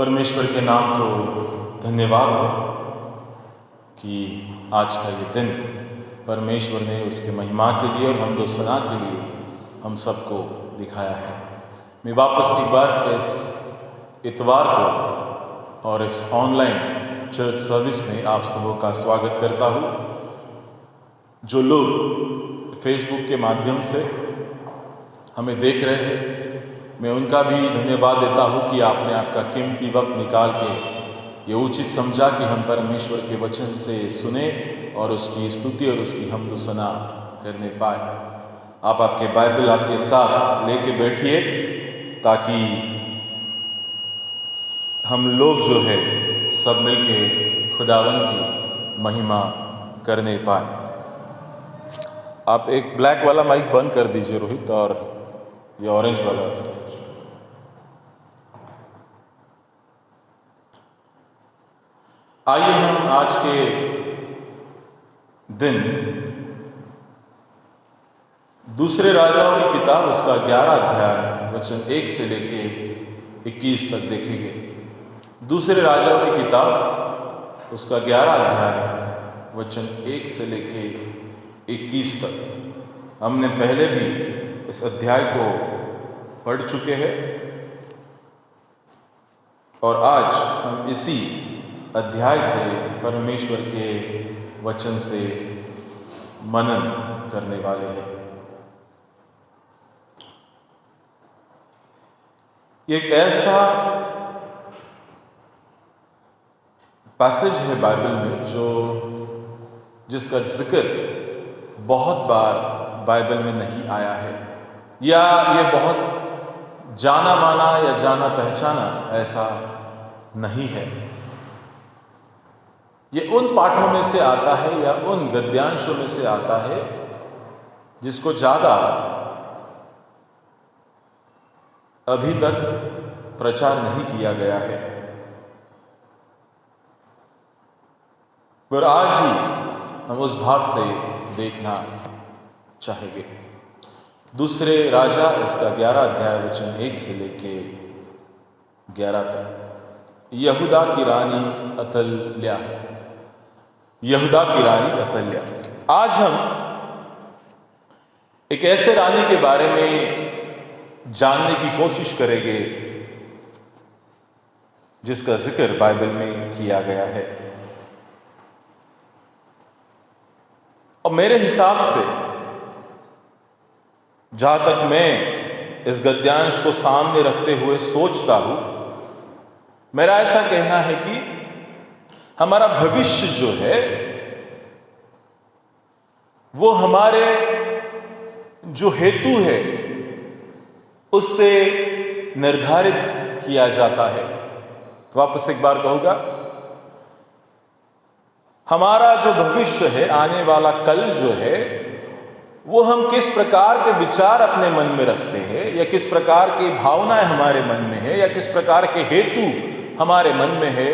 परमेश्वर के नाम को धन्यवाद हो कि आज का ये दिन परमेश्वर ने उसके महिमा के लिए और हमदो सना के लिए हम सबको दिखाया है। मैं वापस एक बार इस इतवार को और इस ऑनलाइन चर्च सर्विस में आप सबों का स्वागत करता हूँ। जो लोग फेसबुक के माध्यम से हमें देख रहे हैं, मैं उनका भी धन्यवाद देता हूँ कि आपने आपका कीमती वक्त निकाल के ये उचित समझा कि हम परमेश्वर के वचन से सुने और उसकी स्तुति और उसकी हमदो सना करने पाए। आप आपके बाइबल आपके साथ लेके बैठिए ताकि हम लोग जो है सब मिलके खुदावन की महिमा करने पाए। आप एक ब्लैक वाला माइक बंद कर दीजिए रोहित, और ये ऑरेंज वाला। आइए हम आज के दिन दूसरे राजाओं की किताब उसका 11 अध्याय वचन 1 से लेके 21 तक देखेंगे। दूसरे राजाओं की किताब उसका 11 अध्याय वचन 1 से लेके 21 तक। हमने पहले भी इस अध्याय को पढ़ चुके हैं और आज हम इसी अध्याय से परमेश्वर के वचन से मनन करने वाले हैं। एक ऐसा पैसेज है बाइबल में जिसका जिक्र बहुत बार बाइबल में नहीं आया है, या ये बहुत जाना माना या जाना पहचाना ऐसा नहीं है। ये उन पाठों में से आता है या उन गद्यांशों में से आता है जिसको ज़्यादा अभी तक प्रचार नहीं किया गया है, पर आज ही हम उस भाग से देखना चाहेंगे। दूसरे राजा इसका 11 अध्याय वचन 1 से लेके 11 तक। यहूदा की रानी अतल्या। यहूदा की रानी अतल्या। आज हम एक ऐसे रानी के बारे में जानने की कोशिश करेंगे जिसका जिक्र बाइबल में किया गया है। और मेरे हिसाब से जहां तक मैं इस गद्यांश को सामने रखते हुए सोचता हूं, मेरा ऐसा कहना है कि हमारा भविष्य जो है वो हमारे जो हेतु है उससे निर्धारित किया जाता है। वापस एक बार कहूंगा, हमारा जो भविष्य है, आने वाला कल जो है, वो हम किस प्रकार के विचार अपने मन में रखते हैं, या किस प्रकार की भावनाएं हमारे मन में है, या किस प्रकार के हेतु हमारे मन में है,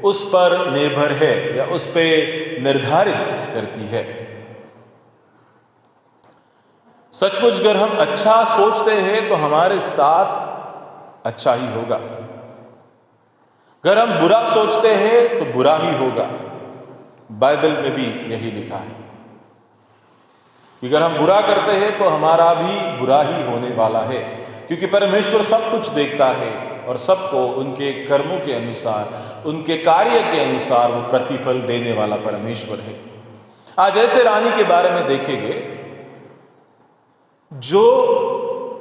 उस पर निर्भर है या उस पे निर्धारित करती है। सचमुच अगर हम अच्छा सोचते हैं तो हमारे साथ अच्छा ही होगा, अगर हम बुरा सोचते हैं तो बुरा ही होगा। बाइबल में भी यही लिखा है कि अगर हम बुरा करते हैं तो हमारा भी बुरा ही होने वाला है, क्योंकि परमेश्वर सब कुछ देखता है और सबको उनके कर्मों के अनुसार, उनके कार्य के अनुसार वो प्रतिफल देने वाला परमेश्वर है। आज ऐसे रानी के बारे में देखेंगे जो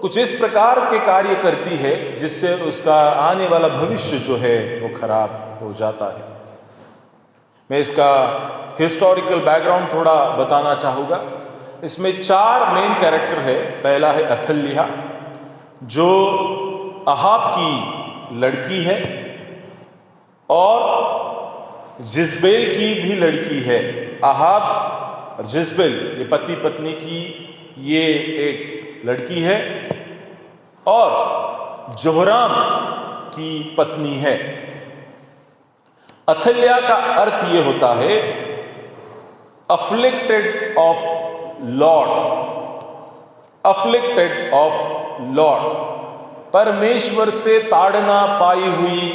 कुछ इस प्रकार के कार्य करती है जिससे उसका आने वाला भविष्य जो है वो खराब हो जाता है। मैं इसका हिस्टोरिकल बैकग्राउंड थोड़ा बताना चाहूँगा। इसमें 4 मेन कैरेक्टर है। पहला है अथल्या, जो अहाब की लड़की है और जिस्बेल की भी लड़की है। अहाब और जिस्बेल ये पति पत्नी की ये एक लड़की है और जोहराम की पत्नी है। अथल्या का अर्थ ये होता है afflicted of Lord, afflicted of Lord, परमेश्वर से ताड़ना पाई हुई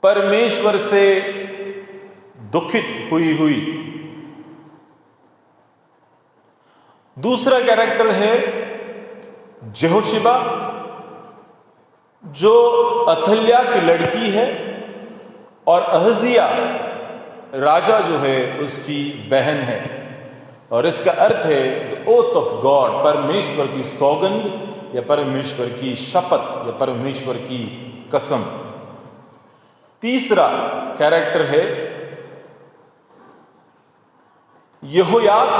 परमेश्वर से दुखित हुई। दूसरा कैरेक्टर है जेहोशिबा, जो अथल्या की लड़की है, और अहजिया राजा जो है उसकी बहन है। और इसका अर्थ है द ओथ ऑफ गॉड, परमेश्वर की सौगंध या परमेश्वर की शपथ या परमेश्वर की कसम। तीसरा कैरेक्टर है यहोयाद,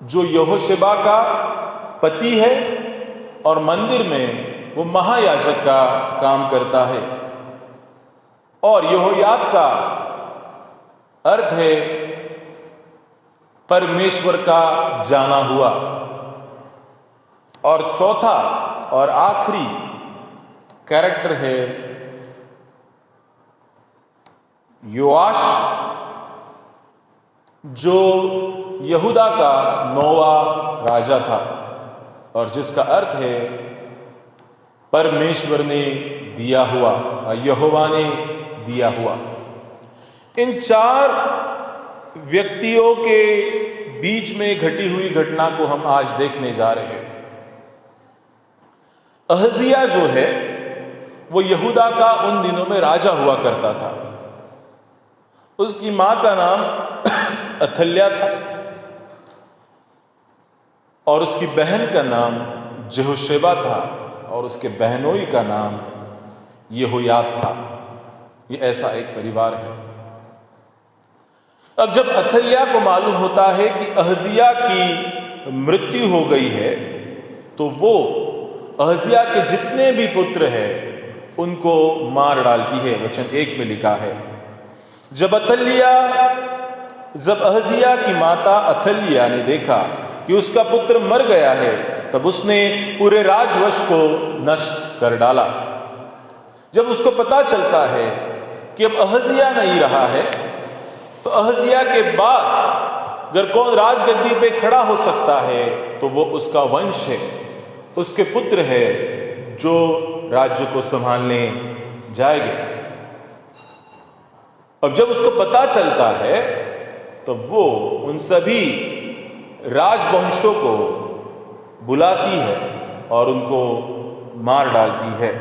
जो यहोशिबा का पति है और मंदिर में वो महायाजक का काम करता है। और यहोयाद का अर्थ है परमेश्वर का जाना हुआ। और चौथा और आखिरी कैरेक्टर है योआश, जो यहूदा का 9वां राजा था और जिसका अर्थ है परमेश्वर ने दिया हुआ, यहोवा ने दिया हुआ। इन 4 व्यक्तियों के बीच में घटी हुई घटना को हम आज देखने जा रहे हैं। अहजिया जो है वो यहूदा का उन दिनों में राजा हुआ करता था। उसकी मां का नाम अथल्या था और उसकी बहन का नाम जेहोशिबा था और उसके बहनोई का नाम यहोयाद था। ये ऐसा एक परिवार है। अब जब अथल्या को मालूम होता है कि अहजिया की मृत्यु हो गई है, तो वो अहजिया के जितने भी पुत्र हैं उनको मार डालती है। वचन 1 में लिखा है, जब अहजिया की माता अथल्या ने देखा कि उसका पुत्र मर गया है, तब उसने पूरे राजवंश को नष्ट कर डाला। जब उसको पता चलता है कि अब अहजिया नहीं रहा है, तो अहजिया के बाद अगर कौन राजगद्दी पे खड़ा हो सकता है तो वो उसका वंश है, उसके पुत्र है जो राज्य को संभालने जाएंगे। अब जब उसको पता चलता है तो वो उन सभी राजवंशों को बुलाती है और उनको मार डालती है।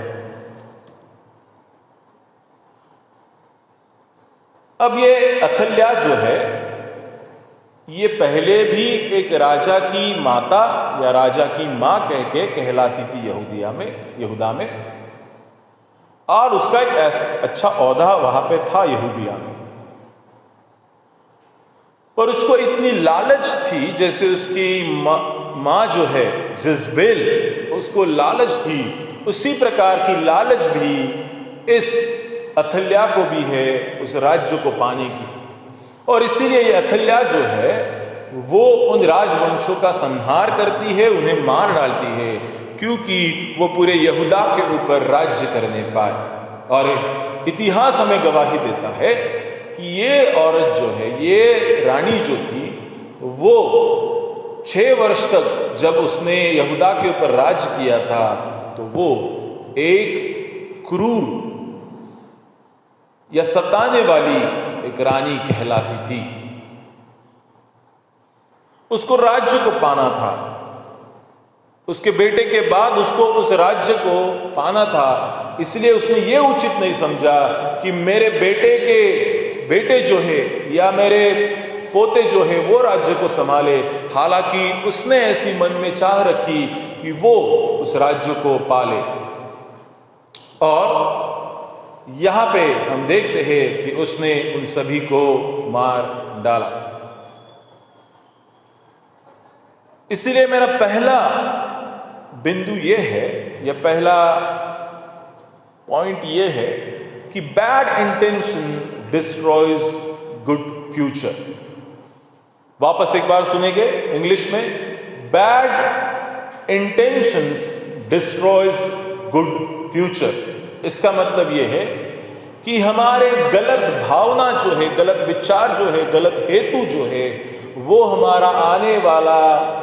अब ये अथल्या जो है ये पहले भी एक राजा की माता या राजा की मां कह के कहलाती थी यहूदा में, और उसका एक अच्छा औहदा वहां पे था यहूदिया में। पर उसको इतनी लालच थी, जैसे उसकी मां जो है जिजबेल, उसको लालच थी, उसी प्रकार की लालच भी इस अथल्या को भी है उस राज्य को पाने की। और इसीलिए ये अथल्या जो है वो उन राजवंशों का संहार करती है, उन्हें मार डालती है, क्योंकि वो पूरे यहूदा के ऊपर राज्य करने पाए। और इतिहास हमें गवाही देता है कि ये औरत जो है, ये रानी जो थी, वो 6 वर्ष तक जब उसने यहूदा के ऊपर राज्य किया था, तो वो एक क्रूर या सताने वाली एक रानी कहलाती थी। उसको राज्य को पाना था, उसके बेटे के बाद उसको उस राज्य को पाना था। इसलिए उसने ये उचित नहीं समझा कि मेरे बेटे जो है या मेरे पोते जो है वो राज्य को संभाले। हालांकि उसने ऐसी मन में चाह रखी कि वो उस राज्य को पाले। और यहां पे हम देखते हैं कि उसने उन सभी को मार डाला। इसलिए मेरा पहला बिंदु ये है, या पहला पॉइंट ये है कि bad intention destroys good future. वापस एक बार सुनेंगे इंग्लिश में, bad intentions destroys good future. इसका मतलब यह है कि हमारे गलत भावना जो है, गलत विचार जो है, गलत हेतु जो है, वो हमारा आने वाला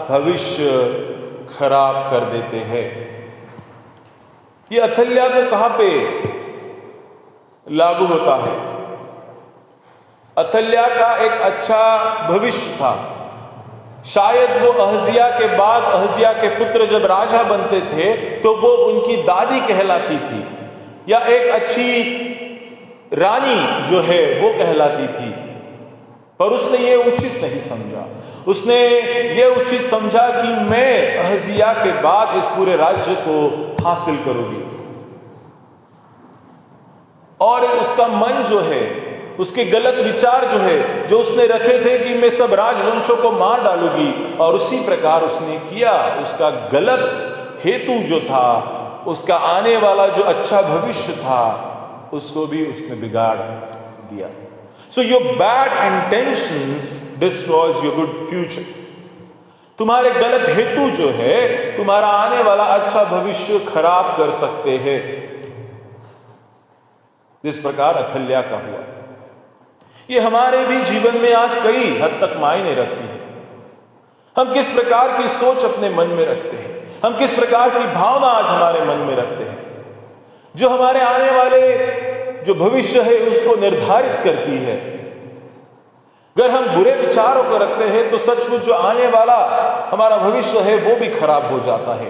भविष्य खराब कर देते हैं। ये अथल्या को कहां पे लागू होता है। अथल्या का एक अच्छा भविष्य था। शायद वो अहजिया के बाद, अहजिया के पुत्र जब राजा बनते थे तो वो उनकी दादी कहलाती थी, या एक अच्छी रानी जो है वो कहलाती थी। पर उसने ये उचित नहीं समझा। उसने ये उचित समझा कि मैं अहजिया के बाद इस पूरे राज्य को हासिल करूंगी, और उसका मन जो है, उसके गलत विचार जो है, जो उसने रखे थे कि मैं सब राजवंशों को मार डालूंगी, और उसी प्रकार उसने किया। उसका गलत हेतु जो था, उसका आने वाला जो अच्छा भविष्य था, उसको भी उसने बिगाड़ दिया। So your bad intentions destroys your good future. तुम्हारे गलत हेतु जो है तुम्हारा आने वाला अच्छा भविष्य खराब कर सकते हैं, जिस प्रकार अथल्या का हुआ। ये हमारे भी जीवन में आज कई हद तक मायने रखती है। हम किस प्रकार की सोच अपने मन में रखते हैं, हम किस प्रकार की भावना आज हमारे मन में रखते हैं, जो हमारे आने वाले जो भविष्य है उसको निर्धारित करती है। अगर हम बुरे विचारों को रखते हैं तो सचमुच जो आने वाला हमारा भविष्य है वो भी खराब हो जाता है।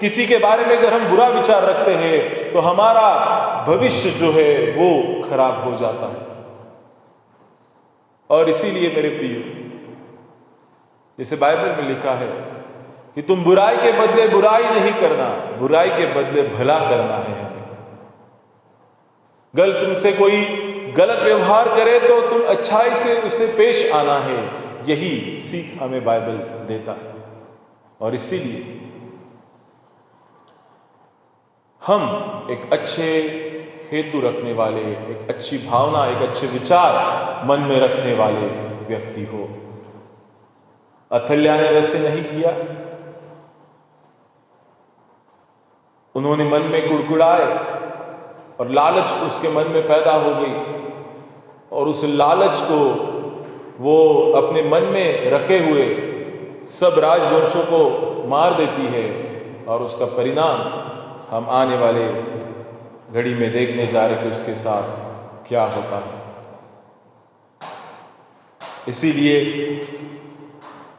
किसी के बारे में अगर हम बुरा विचार रखते हैं तो हमारा भविष्य जो है वो खराब हो जाता है। और इसीलिए मेरे प्रियो, जैसे बाइबल में लिखा है कि तुम बुराई के बदले बुराई नहीं करना, बुराई के बदले भला करना है हमें। गलत तुमसे कोई गलत व्यवहार करे तो तुम अच्छाई से उसे पेश आना है, यही सीख हमें बाइबल देता है। और इसीलिए हम एक अच्छे हेतु रखने वाले, एक अच्छी भावना, एक अच्छे विचार मन में रखने वाले व्यक्ति हो। अथल्या ने वैसे नहीं किया। उन्होंने मन में कुड़कुड़ाए और लालच उसके मन में पैदा हो गई, और उस लालच को वो अपने मन में रखे हुए सब राजवंशों को मार देती है, और उसका परिणाम हम आने वाले घड़ी में देखने जा रहे कि उसके साथ क्या होता है। इसीलिए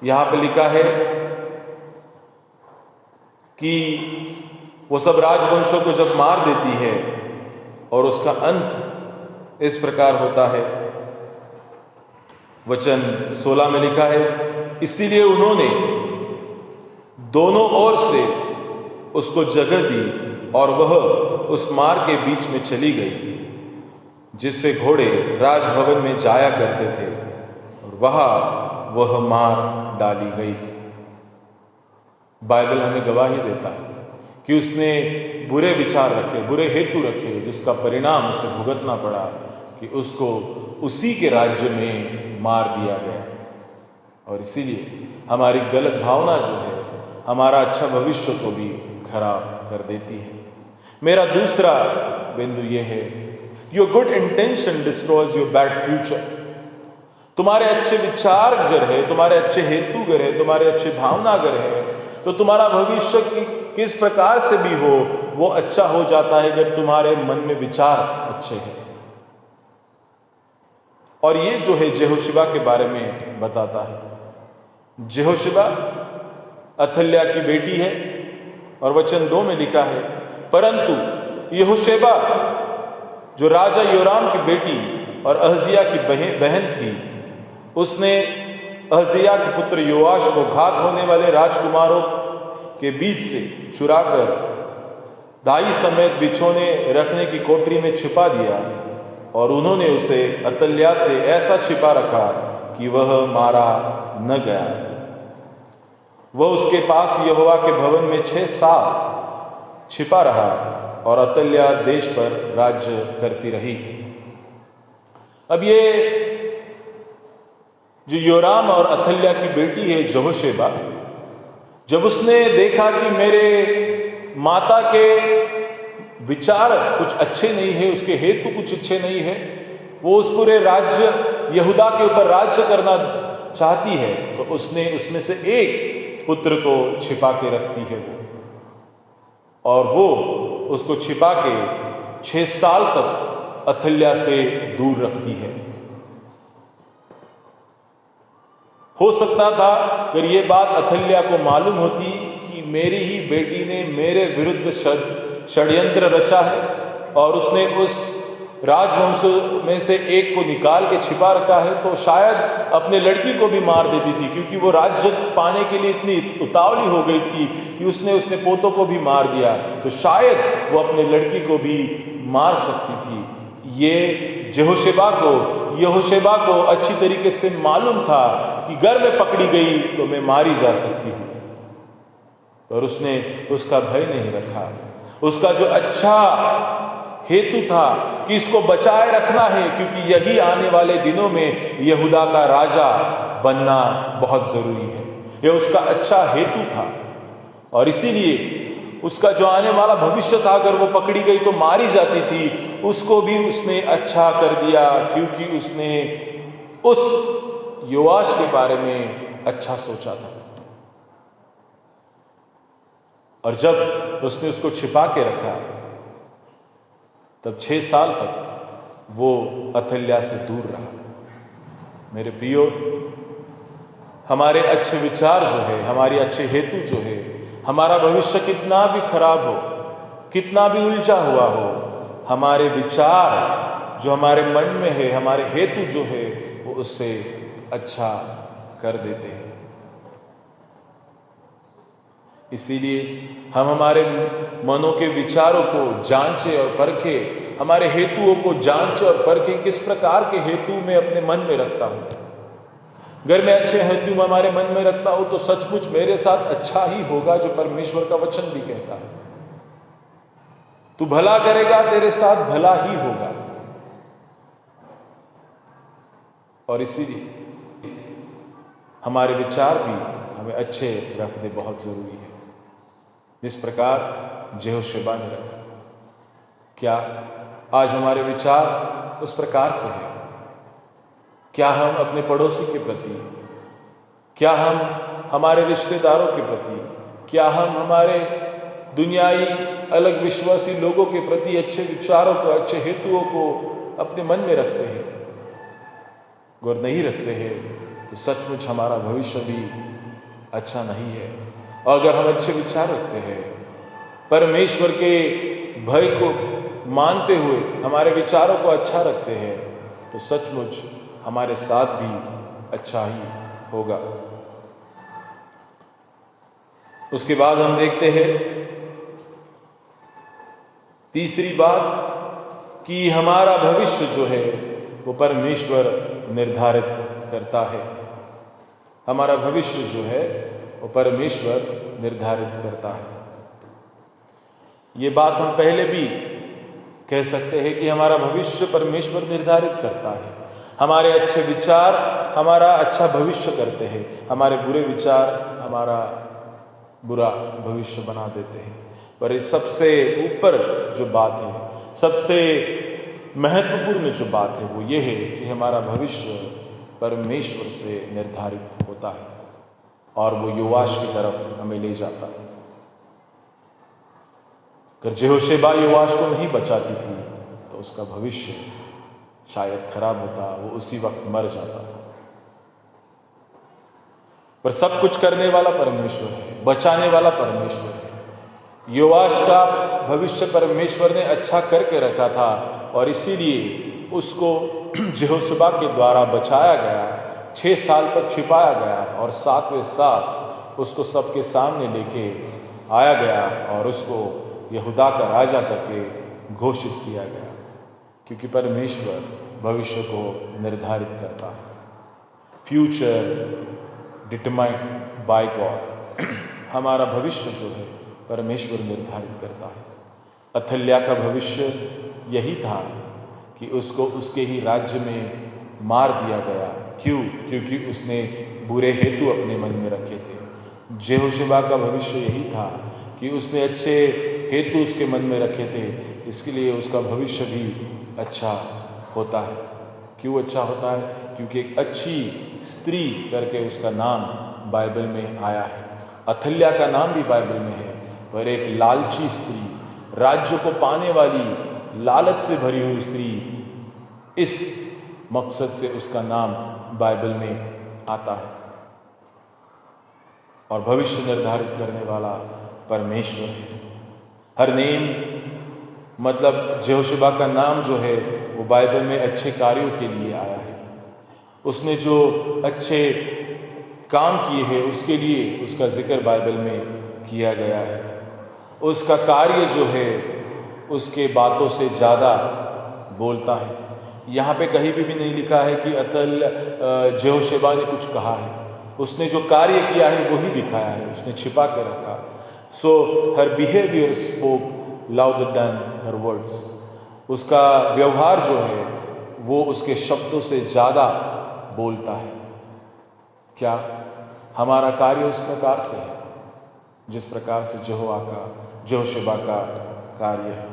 यहां पर लिखा है कि वो सब राजवंशों को जब मार देती है और उसका अंत इस प्रकार होता है। वचन 16 में लिखा है, इसीलिए उन्होंने दोनों ओर से उसको जगह दी और वह उस मार्ग के बीच में चली गई जिससे घोड़े राजभवन में जाया करते थे, और वहां वह मार डाली गई। बाइबल हमें गवाही देता है कि उसने बुरे विचार रखे, बुरे हेतु रखे, जिसका परिणाम उसे भुगतना पड़ा कि उसको उसी के राज्य में मार दिया गया। और इसीलिए हमारी गलत भावना जो है हमारा अच्छा भविष्य को भी खराब कर देती है। मेरा दूसरा बिंदु यह है, your good intention destroys your bad future. तुम्हारे अच्छे विचार अगर है, तुम्हारे अच्छे हेतु अगर है, तुम्हारे अच्छे भावना अगर है, तो तुम्हारा भविष्य किस प्रकार से भी हो वो अच्छा हो जाता है अगर तुम्हारे मन में विचार अच्छे हैं। और ये जो है जेहोशिबा के बारे में बताता है। जेहोशिबा अथल्या की बेटी है, और वचन 2 में लिखा है, परंतु यहोशेबा जो राजा योराम की बेटी और अहजिया की बहन थी, उसने अहजिया के पुत्र योआश को घात होने वाले राजकुमारों के बीच से चुराकर दाई समेत बिछोने रखने की कोठरी में छिपा दिया, और उन्होंने उसे अतल्या से ऐसा छिपा रखा कि वह मारा न गया। वह उसके पास यहोवा के भवन में 6 साल छिपा रहा, और अतल्या देश पर राज्य करती रही। अब ये जो योराम और अथल्या की बेटी है जेहोशेबा, जब उसने देखा कि मेरे माता के विचार कुछ अच्छे नहीं है, उसके हेतु कुछ अच्छे नहीं है, वो उस पूरे राज्य यहूदा के ऊपर राज्य करना चाहती है, तो उसने उसमें से एक पुत्र को छिपा के रखती है वो, और वो उसको छिपा के 6 साल तक अथल्या से दूर रखती है। हो सकता था अगर ये बात अथल्या को मालूम होती कि मेरी ही बेटी ने मेरे विरुद्ध षड्यंत्र रचा है और उसने उस राजवंश में से एक को निकाल के छिपा रखा है, तो शायद अपने लड़की को भी मार देती थी, क्योंकि वो राज्य पाने के लिए इतनी उतावली हो गई थी कि उसने पोतों को भी मार दिया, तो शायद वो अपने लड़की को भी मार सकती थी। ये यहोशेबा को अच्छी तरीके से मालूम था कि घर में पकड़ी गई तो मैं मारी जा सकती हूँ, पर उसने उसका भय नहीं रखा। उसका जो अच्छा हेतु था कि इसको बचाए रखना है, क्योंकि यही आने वाले दिनों में यहूदा का राजा बनना बहुत जरूरी है, यह उसका अच्छा हेतु था। और इसीलिए उसका जो आने वाला भविष्य था, अगर वो पकड़ी गई तो मारी जाती थी, उसको भी उसने अच्छा कर दिया, क्योंकि उसने उस योआश के बारे में अच्छा सोचा था। और जब उसने उसको छिपा के रखा, तब 6 साल तक वो अथल्या से दूर रहा। मेरे प्रियो, हमारे अच्छे विचार जो है, हमारी अच्छे हेतु जो है, हमारा भविष्य कितना भी खराब हो, कितना भी उलझा हुआ हो, हमारे विचार जो हमारे मन में है, हमारे हेतु जो है, वो उससे अच्छा कर देते हैं। इसीलिए हम हमारे मनों के विचारों को जांचें और परखें, हमारे हेतुओं को जांचें और परखें, किस प्रकार के हेतु मैं अपने मन में रखता हूँ। अगर मैं अच्छे हेतु हमारे मन में रखता हूँ तो सचमुच मेरे साथ अच्छा ही होगा, जो परमेश्वर का वचन भी कहता है, तू भला करेगा, तेरे साथ भला ही होगा। और इसीलिए हमारे विचार भी हमें अच्छे रखने बहुत जरूरी है, जिस प्रकार यहोशेबा ने रखा। क्या आज हमारे विचार उस प्रकार से हैं? क्या हम अपने पड़ोसी के प्रति, क्या हम हमारे रिश्तेदारों के प्रति, क्या हम हमारे दुनियाई अलग विश्वासी लोगों के प्रति अच्छे विचारों को, अच्छे हेतुओं को अपने मन में रखते हैं? अगर नहीं रखते हैं तो सचमुच हमारा भविष्य भी अच्छा नहीं है। और अगर हम अच्छे विचार रखते हैं, परमेश्वर के भय को मानते हुए हमारे विचारों को अच्छा रखते हैं, तो सचमुच हमारे साथ भी अच्छा ही होगा। उसके बाद हम देखते हैं तीसरी बात कि हमारा भविष्य जो है वो परमेश्वर निर्धारित करता है। हमारा भविष्य जो है वो परमेश्वर निर्धारित करता है। ये बात हम पहले भी कह सकते हैं कि हमारा भविष्य परमेश्वर निर्धारित करता है। हमारे अच्छे विचार हमारा अच्छा भविष्य करते हैं, हमारे बुरे विचार हमारा बुरा भविष्य बना देते हैं। पर सबसे ऊपर जो बात है, सबसे महत्वपूर्ण जो बात है, वो ये है कि हमारा भविष्य परमेश्वर से निर्धारित होता है और वो योआश की तरफ हमें ले जाता है। अगर यहोशेबा योआश को नहीं बचाती थी तो उसका भविष्य शायद खराब होता, वो उसी वक्त मर जाता था। पर सब कुछ करने वाला परमेश्वर है, बचाने वाला परमेश्वर है। योआश का भविष्य परमेश्वर ने अच्छा करके रखा था और इसीलिए उसको यहोशेबा के द्वारा बचाया गया, 6 साल तक छिपाया गया और 7वें साल उसको सबके सामने लेके आया गया और उसको यहूदा का राजा करके घोषित किया गया, क्योंकि परमेश्वर भविष्य को निर्धारित करता है। Future determined by God. हमारा भविष्य जो है परमेश्वर निर्धारित करता है। अथल्या का भविष्य यही था कि उसको उसके ही राज्य में मार दिया गया। क्यों? क्योंकि उसने बुरे हेतु अपने मन में रखे थे। यहोशेबा का भविष्य यही था कि उसने अच्छे हेतु उसके मन में रखे थे, इसके लिए उसका भविष्य भी अच्छा होता है। क्यों अच्छा होता है? क्योंकि एक अच्छी स्त्री करके उसका नाम बाइबल में आया है। अथल्या का नाम भी बाइबल में है, पर एक लालची स्त्री, राज्य को पाने वाली, लालच से भरी हुई स्त्री, इस मकसद से उसका नाम बाइबल में आता है। और भविष्य निर्धारित करने वाला परमेश्वर है। हर नेम मतलब यहोशुआ का नाम जो है वो बाइबल में अच्छे कार्यों के लिए आया है। उसने जो अच्छे काम किए हैं उसके लिए उसका जिक्र बाइबल में किया गया है। उसका कार्य जो है उसके बातों से ज़्यादा बोलता है। यहाँ पे कहीं भी नहीं लिखा है कि यहोशुआ ने कुछ कहा है। उसने जो कार्य किया है वही दिखाया है, उसने छिपा के रखा। So her behaviour spoke louder than her words. उसका व्यवहार जो है वो उसके शब्दों से ज़्यादा बोलता है। क्या हमारा कार्य उस प्रकार से है जिस प्रकार से यहोशुआ का कार्य है?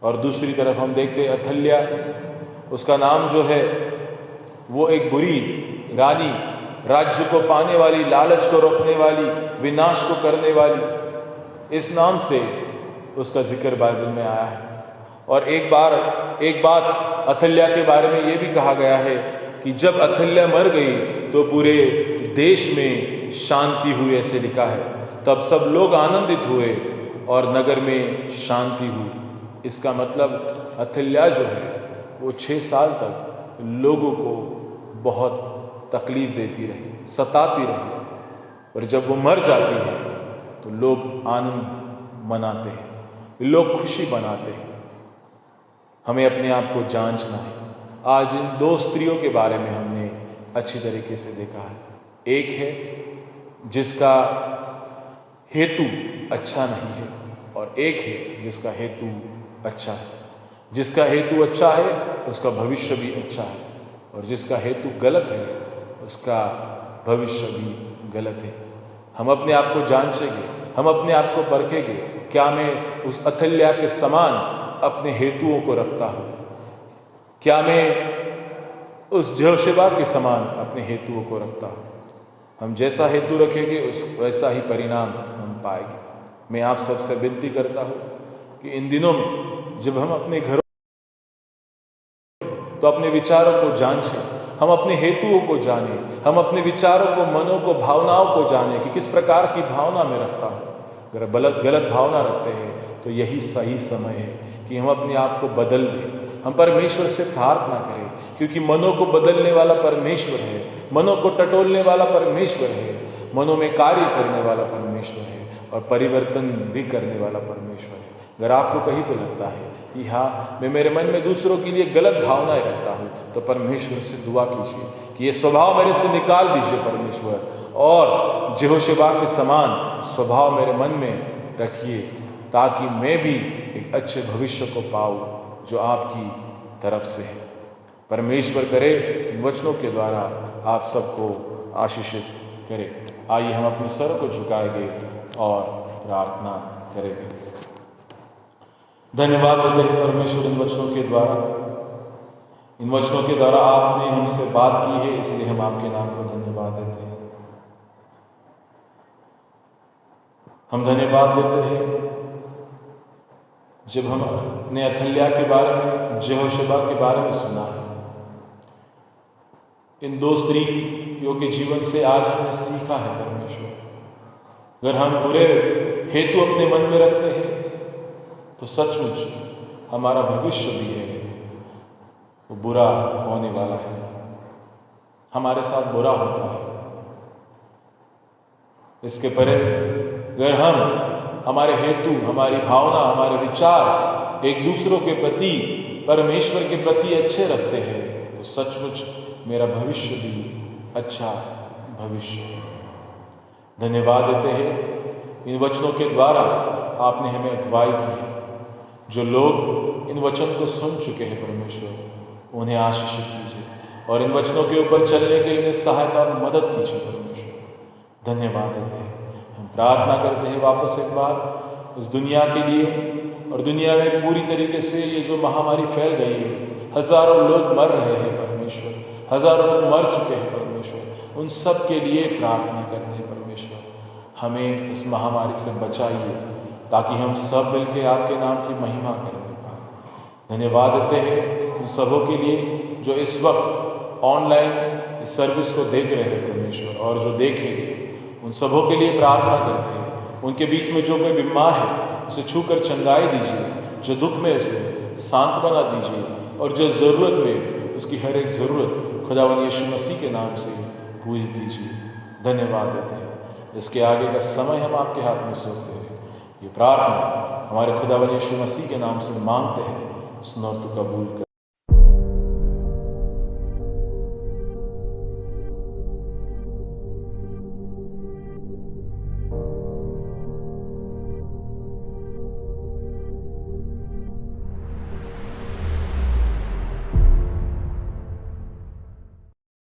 और दूसरी तरफ हम देखते अथल्या, उसका नाम जो है वो एक बुरी रानी, राज्य को पाने वाली, लालच को रोकने वाली, विनाश को करने वाली, इस नाम से उसका जिक्र बाइबल में आया है। और एक बात अथल्या के बारे में ये भी कहा गया है कि जब अथल्या मर गई तो पूरे देश में शांति हुई, ऐसे लिखा है। तब सब लोग आनंदित हुए और नगर में शांति हुई। इसका मतलब अथल्या जो है वो 6 साल तक लोगों को बहुत तकलीफ देती रही, सताती रही, और जब वो मर जाती है तो लोग आनंद मनाते हैं, लोग खुशी मनाते हैं। हमें अपने आप को जांचना है। आज इन 2 स्त्रियों के बारे में हमने अच्छी तरीके से देखा है। एक है जिसका हेतु अच्छा नहीं है और एक है जिसका हेतु अच्छा है। जिसका हेतु अच्छा है उसका भविष्य भी अच्छा है, और जिसका हेतु गलत है उसका भविष्य भी गलत है। हम अपने आप को जांचेंगे, हम अपने आप को परखेंगे, क्या मैं उस अथल्या के समान अपने हेतुओं को रखता हूँ? क्या मैं उस यहोशुआ के समान अपने हेतुओं को रखता हूँ? हम जैसा हेतु रखेंगे वैसा ही परिणाम हम पाएंगे। मैं आप सबसे विनती करता हूँ कि इन दिनों में जब हम अपने घरों तो अपने विचारों को जांचें, हम अपने हेतुओं को जानें, हम अपने विचारों को, मनों को, भावनाओं को जानें कि किस प्रकार की भावना मैं रखता हूँ। अगर गलत भावना रखते हैं तो यही सही समय है कि हम अपने आप को बदल दें। हम परमेश्वर से प्रार्थना करें, क्योंकि मनों को बदलने वाला परमेश्वर है, मनों को टटोलने वाला परमेश्वर है, मनों में कार्य करने वाला परमेश्वर है और परिवर्तन भी करने वाला परमेश्वर है। अगर आपको कहीं पे लगता है कि हाँ, मैं मेरे मन में दूसरों के लिए गलत भावनाएं रखता हूँ, तो परमेश्वर से दुआ कीजिए कि ये स्वभाव मेरे से निकाल दीजिए परमेश्वर, और यहोशुआ के समान स्वभाव मेरे मन में रखिए, ताकि मैं भी एक अच्छे भविष्य को पाऊँ जो आपकी तरफ से है। परमेश्वर करे इन वचनों के द्वारा आप सबको आशीषित करे। आइए हम अपने सर को झुकाएंगे और प्रार्थना करेंगे। धन्यवाद देते हैं परमेश्वर इन वचनों के द्वारा। इन वचनों के द्वारा आपने हमसे बात की है, इसलिए हम आपके नाम को धन्यवाद देते हैं। हम धन्यवाद देते हैं जब हमने अथल्या के बारे में, यहोशुआ के बारे में सुना है। इन 2 स्त्रियों के जीवन से आज हमने सीखा है परमेश्वर, अगर हम बुरे हेतु अपने मन में रखते हैं तो सचमुच हमारा भविष्य भी है वो बुरा होने वाला है, हमारे साथ बुरा होता है। इसके परे अगर हम हमारे हेतु, हमारी भावना, हमारे विचार एक दूसरों के प्रति, परमेश्वर के प्रति अच्छे रखते हैं तो सचमुच मेरा भविष्य भी अच्छा भविष्य है। धन्यवाद देते हैं इन वचनों के द्वारा आपने हमें अगुवाई की है। जो लोग इन वचन को सुन चुके हैं परमेश्वर, उन्हें आशीषित कीजिए और इन वचनों के ऊपर चलने के लिए सहायता और मदद कीजिए परमेश्वर। धन्यवाद देते हैं। हम प्रार्थना करते हैं वापस एक बार इस दुनिया के लिए, और दुनिया में पूरी तरीके से ये जो महामारी फैल गई है, हजारों लोग मर रहे हैं परमेश्वर, हजारों लोग मर चुके हैं परमेश्वर, उन सब के लिए प्रार्थना करते हैं परमेश्वर। हमें इस महामारी से बचाइए ताकि हम सब मिलकर आपके नाम की महिमा कर पाएं। धन्यवाद देते हैं उन सबों के लिए जो इस वक्त ऑनलाइन इस सर्विस को देख रहे हैं परमेश्वर, और जो देखेंगे उन सबों के लिए प्रार्थना करते हैं। उनके बीच में जो कोई बीमार है उसे छूकर चंगाई दीजिए, जो दुख में उसे सांत्वना दीजिए, और जो ज़रूरत में उसकी हर एक ज़रूरत खुदावंद यीशु मसीह के नाम से पूरी कीजिए। धन्यवाद देते हैं। इसके आगे का समय हम आपके हाथ में सौंपते हैं। ये प्रार्थना हमारे खुदावंद यीशु मसीह के नाम से मांगते हैं, सुनो तो कबूल कर।